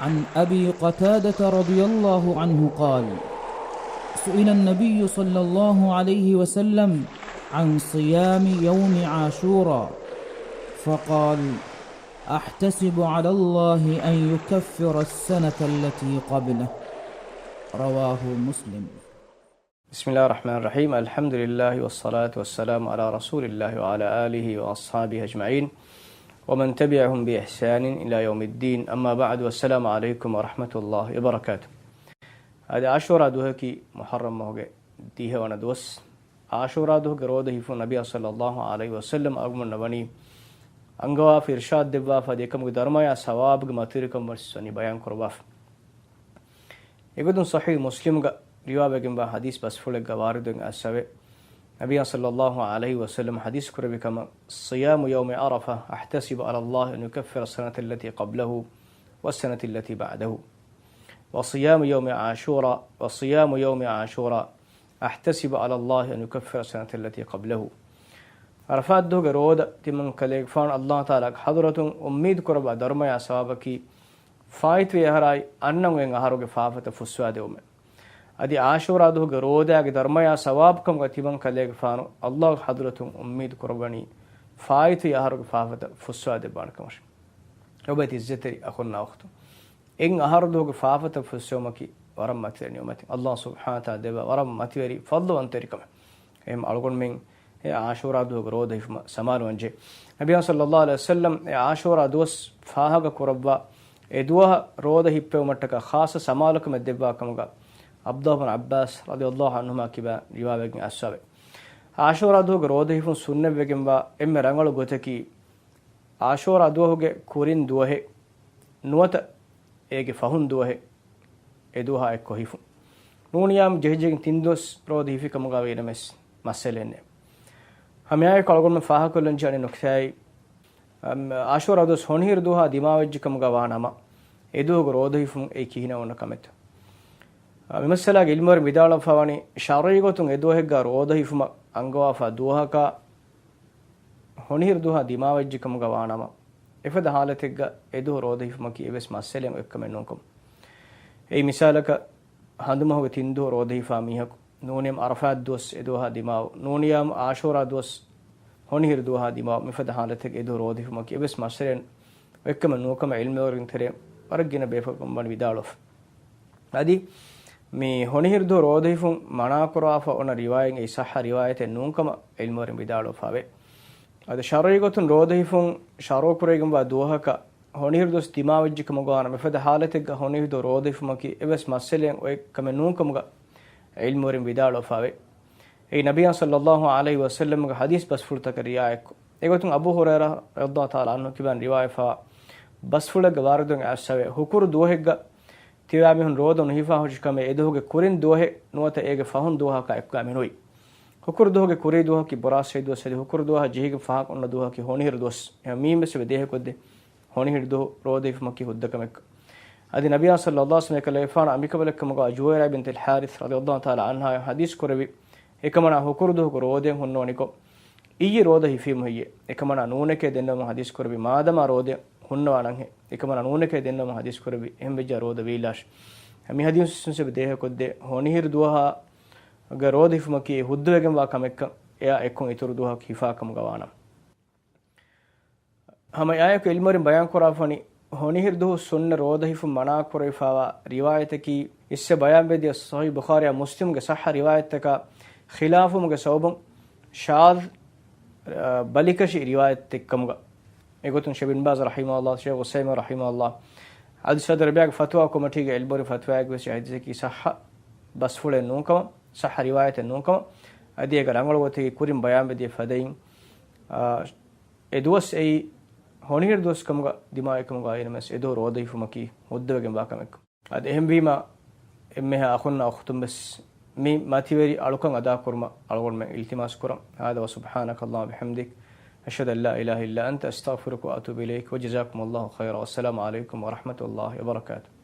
عن أبي قتادة رضي الله عنه قال: سئل النبي صلى الله عليه وسلم عن صيام يوم عاشوراء فقال: أحتسب على الله أن يكفر السنة التي قبله. رواه مسلم. بسم الله الرحمن الرحيم. الحمد لله والصلاة والسلام على رسول الله وعلى آله وأصحابه أجمعين ومن تبعهم بإحسان إلى يوم الدين. أما بعد، والسلام عليكم ورحمة الله وبركاته. هذا عاشوراء دوهكي محرم مهجة ديه وندوس عاشوراء دوه جروده في النبي صلى الله عليه وسلم أقوم نبني أنجوا في إرشاد دبوا فديكم درما يا ثواب جماتيركم مرسوني بيان كرباف يقولون صحيح مسلم رواية جنب حديث بس فلق وارد السبب النبي صلى الله عليه وسلم حديث كرب كما صيام يوم عرفة أحتسب على الله أن يكفر السنة التي قبله والسنة التي بعده، وصيام يوم عاشوراء أحتسب على الله أن يكفر السنة التي قبله. عرفات دو جرود تمن كليك فان الله تعالى حضرة أميد كربا درما يا سوابكي فايت ويهراي أنن وين أهروج فافة فسوا دوم أدي عاشوراء دو جرود أجي درما يا سوابكم قتيبن كليك فان الله حضرة أميد كرباني فايت ويهروج فافة فسوا دبان كمش وبيت الزتري أخونا أخته إن أهردوج فافة فسومكي ورم ماتيرني وماتي الله سبحانه وتعالى دبا ورم ماتيري فضل أنتريكم هم ألقون من عاشوراء دو جرود هيفما سمار وانجي النبي صلى الله عليه وسلم عاشوراء دوس فاهق كربا ادوها رود هيبه ومتك خاص سمالك مدبا كمغا عبد الله بن عباس رضي الله عنهما كبا روايه السابق عاشوراء دو جرود هيفن سنه بگمبا ام رنگلو گوتكي عاشوراء دوهge كورين دوه نوت ايگه فهون دوه ادوها اكو هيفن نونيام جهجين تندوس رود هيفي كمغا وينمس مسلene همياي كالغون من فاها كلن جاني نكتاي عاشوراء دوس هونهير دوها دماوج كمغا وانما ادوغ رودهيفون اي كينا ون كمت ممثلا علمور ميدال فواني شاريغوتون ادوهغا رودهيفما انغوا فدوها كا هونهير دوها دماوج كمغا وانما افد حالتك ادو رودهيفما كي بس مسلم اكمنونكم اي مثالك هندمه تندو رودهيفا ميهك نونيم عرفات دوس ادوها دماو نونيام عاشوراء دوس هونهير دوها دماو مفد حالتك ادو رودي فمكي بس مسرين وكم نوكم علم ورين تري ورجنا بيفكم بن بيدالوف ادي مي هونهير دو رودي فم منا كراف اون روايه اي صح روايه نونكم علم ورين بيدالوف هاوي اد شرعيغتون رودي فم شارو كريغم با دوهك هونهير دوس دماوجكم غانا مفد حالتك هونهير دو رودي فمكي بس مسلين وكم نونكم علم ورين بيدالو فاوي اي نبي صلى الله عليه وسلم حديث بس فرتك ريايك ايغتون ابو هريره رضي الله تعالى عنه كبان روايه فا بس فلك واردون اسوي حكر دوهغ تيامهن رودون هيفا هوجكم ادوغ كورين دوه نوتا ايغ فهون دوها كا اكامنوي حكر دوهغ كوري دوها كي براس دو سدي حكر دوها جيغ فاق ان دوها كي هونير دوس ميم بس بديه كود هونير دو روديف مكي هدكمك ادي نبي صلى الله عليه وسلم كليفان اميكبلك مغا جويره بنت الحارث رضي الله تعالى عنها حديث كربي එකමනා හුකුරුදු රෝදෙන් හුන්නෝනිකෝ ඊයේ රෝද හිෆීම හියේ එකමනා නූනකේ දෙන්නම හදිස් කරබි මාදම රෝදෙ හුන්නවානන් හේ එකමනා නූනකේ දෙන්නම හදිස් කරබි එම්බෙජ රෝද වීලාෂ් හමි හදිස් සුන්සෙ දේහ කොද්දේ හොනිහිර දුවහා ග රෝද හිෆමකී හුද්දවගෙන් වා කමෙක්ක එයා එක්කොන් ඉතුරු දුවහා කිෆාකම ගවානම් හම ආයක ඉල්මරින් බයන් කරාෆනි هونهير دو سنة روده في منا كوريفا روايتك إسه بيان بدي صحيح بخاري مسلم كصح روايتك خلافه مك صوبم شاذ بلكش روايتك كم يقولون شبين باز رحمه الله شيخ وسيم رحمه الله عاد صدر بيع فتوى كومتي البوري فتوى بس عادي صح بس فل نونكم صح رواية نونكم أدي أقول عنقول وتي كورين بيان بدي فدين إدوس أي هونهير دوس كمغا دماغ كمغا ينمس ادو رودي فمكي ودوغن باكمك اد اهم بيما امها اخونا اختم بس مي ماتيوري الوكن ادا كرما الغون من التماس كرم هذا وسبحانك اللهم وبحمدك اشهد ان لا اله الا انت استغفرك واتوب اليك وجزاكم الله خيرا والسلام عليكم ورحمه الله وبركاته.